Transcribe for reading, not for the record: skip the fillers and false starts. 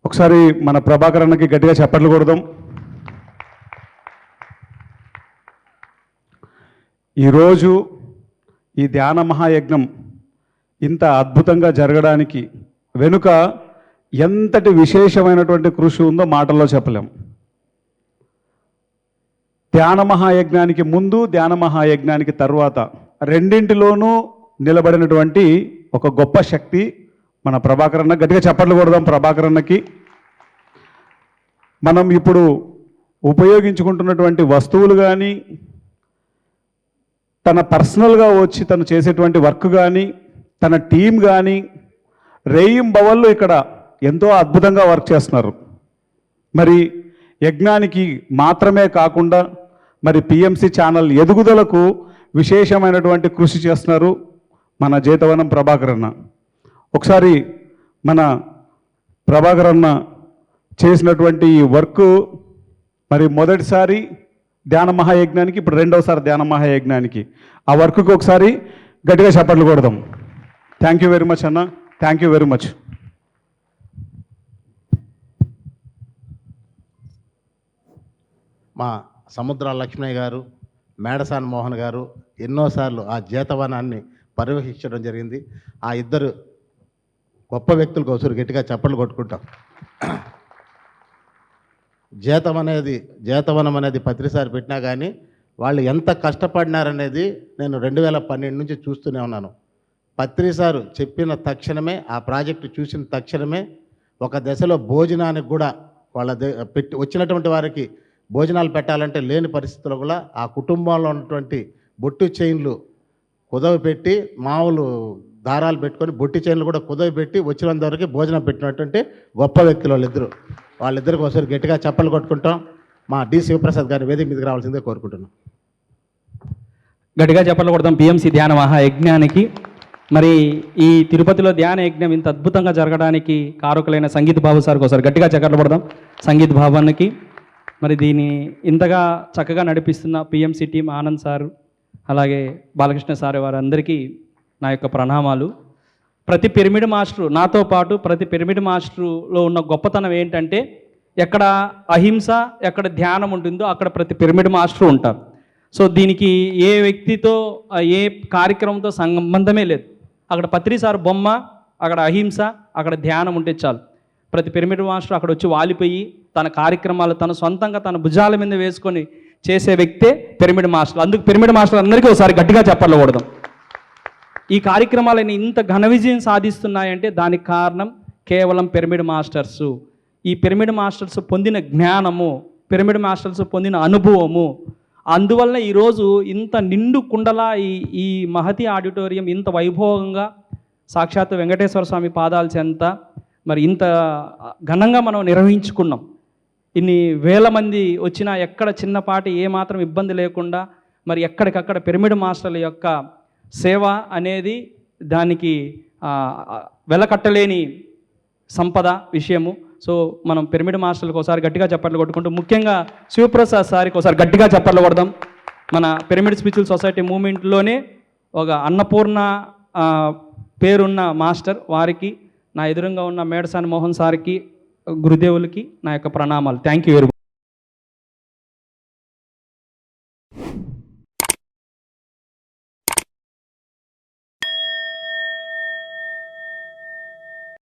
ఒకసారి మన ప్రభాకర్ అన్నకి గట్టిగా చప్పట్లు కొడదాం. ఈరోజు ఈ ధ్యాన మహాయజ్ఞం ఇంత అద్భుతంగా జరగడానికి వెనుక ఎంతటి విశేషమైనటువంటి కృషి ఉందో మాటల్లో చెప్పలేం. ధ్యాన మహాయజ్ఞానికి ముందు, ధ్యాన మహాయజ్ఞానికి తర్వాత రెండింటిలోనూ నిలబడినటువంటి ఒక గొప్ప శక్తి మన ప్రభాకర్ అన్న. గట్టిగా చప్పట్లు కొడదాం ప్రభాకర్ అన్నకి. మనం ఇప్పుడు ఉపయోగించుకుంటున్నటువంటి వస్తువులు కానీ, తన పర్సనల్గా వచ్చి తను చేసేటువంటి వర్క్ కానీ, తన టీం కానీ రేయింబవళ్ళు ఇక్కడ ఎంతో అద్భుతంగా వర్క్ చేస్తున్నారు. మరి యజ్ఞానికి మాత్రమే కాకుండా మరి పిఎంసి ఛానల్ ఎదుగుదలకు విశేషమైనటువంటి కృషి చేస్తున్నారు మన జేతవనం ప్రభాకర్ అన్న. ఒకసారి మన ప్రభాకర్ అన్న చేసినటువంటి ఈ వర్క్ మరి మొదటిసారి ధ్యాన మహాయజ్ఞానికి, ఇప్పుడు రెండవసారి ధ్యాన మహాయజ్ఞానికి, ఆ వర్క్కి ఒకసారి గట్టిగా చప్పట్లు కొడదాం. థ్యాంక్ యూ వెరీ మచ్ అన్న, థ్యాంక్ యూ వెరీ మచ్. మా సముద్రాల లక్ష్మణయ్య గారు, మేడసాని మోహన్ గారు ఎన్నోసార్లు ఆ జేతవనాన్ని పర్యవేక్షించడం జరిగింది. ఆ ఇద్దరు గొప్ప వ్యక్తులకు ఒకసారి గట్టిగా చప్పట్లు కొట్టుకుంటాం. జేతవనం అనేది పత్రిసారి పెట్టినా కానీ వాళ్ళు ఎంత కష్టపడినారనేది నేను 2012 నుంచి చూస్తూనే ఉన్నాను. పత్రిసారు చెప్పిన తక్షణమే, ఆ ప్రాజెక్టు చూసిన తక్షణమే ఒక దశలో భోజనానికి కూడా వాళ్ళ వచ్చినటువంటి వారికి భోజనాలు పెట్టాలంటే లేని పరిస్థితుల్లో కూడా ఆ కుటుంబంలో ఉన్నటువంటి బొట్టు చైన్లు కుదవపెట్టి, మామూలు దారాలు పెట్టుకొని బొట్టి చైన్లు కూడా కుదవపెట్టి వచ్చినంత వరకు భోజనం పెట్టినటువంటి గొప్ప వ్యక్తులు వాళ్ళిద్దరికి ఒకసారి గట్టిగా చప్పలు కొట్టుకుంటాం. మా డి శివప్రసాద్ గారిని వేదిక మీదకి రావాల్సిందే కోరుకుంటున్నాం. గట్టిగా చప్పట్లు కొడతాం పిఎంసి ధ్యాన మహాయజ్ఞానికి. మరి ఈ తిరుపతిలో ధ్యాన యజ్ఞం ఇంత అద్భుతంగా జరగడానికి కారకులైన సంగీత్ బాబు సార్కి ఒకసారి గట్టిగా చప్పట్లు కొడదాం సంగీత్ బాబానికి. మరి దీన్ని ఇంతగా చక్కగా నడిపిస్తున్న పిఎంసి టీం ఆనంద్ సార్, అలాగే బాలకృష్ణ సార్ వారందరికీ నా యొక్క ప్రణామాలు. ప్రతి పిరమిడ్ మాస్టరు, నాతో పాటు ప్రతి పిరమిడ్ మాస్టరులో ఉన్న గొప్పతనం ఏంటంటే ఎక్కడ అహింస, ఎక్కడ ధ్యానం ఉంటుందో అక్కడ ప్రతి పిరమిడ్ మాస్టరు ఉంటారు. సో దీనికి ఏ వ్యక్తితో, ఏ కార్యక్రమంతో సంబంధమే లేదు. అక్కడ పత్రిసార్ బొమ్మ, అక్కడ అహింస, అక్కడ ధ్యానం ఉంటే చాలు. ప్రతి పిరమిడ్ మాస్టర్ అక్కడ వచ్చి వాలిపోయి తన కార్యక్రమాలు తన సొంతంగా తన భుజాల మీద వేసుకొని చేసే వ్యక్తే పిరమిడ్ మాస్టర్. అందుకు పిరమిడ్ మాస్టర్ అందరికీ ఒకసారి గట్టిగా చప్పట్లు కొడదాం. ఈ కార్యక్రమాలని ఇంత ఘన విజయం సాధిస్తున్నాయంటే దానికి కారణం కేవలం పిరమిడ్ మాస్టర్సు. ఈ పిరమిడ్ మాస్టర్స్ పొందిన జ్ఞానము, పిరమిడ్ మాస్టర్స్ పొందిన అనుభవము, అందువల్ల ఈరోజు ఇంత నిండు కుండలా ఈ మహతి ఆడిటోరియం ఇంత వైభవంగా సాక్షాత్ వెంకటేశ్వర స్వామి పాదాల చెంత మరి ఇంత ఘనంగా మనం నిర్వహించుకున్నాం. ఇన్ని వేల మంది వచ్చినా ఎక్కడ చిన్నపాటి ఏమాత్రం ఇబ్బంది లేకుండా మరి ఎక్కడికక్కడ పిరమిడ్ మాస్టర్ల యొక్క సేవ అనేది దానికి వెలకట్టలేని సంపద విషయము. సో మనం పిరమిడ్ మాస్టర్లకు ఒకసారి గట్టిగా చప్పట్లు కొట్టుకుంటూ, ముఖ్యంగా శివప్రసాద్ సార్కి ఒకసారి గట్టిగా చప్పట్లు కొడదాం. మన పిరమిడ్ స్పిరిచువల్ సొసైటీ మూమెంట్లోనే ఒక అన్నపూర్ణ పేరున్న మాస్టర్, వారికి, నా ఎదురుగా ఉన్న మేడసాని మోహన్ సార్కి, గురుదేవులకి నా యొక్క ప్రణామాలు. Thank you very much.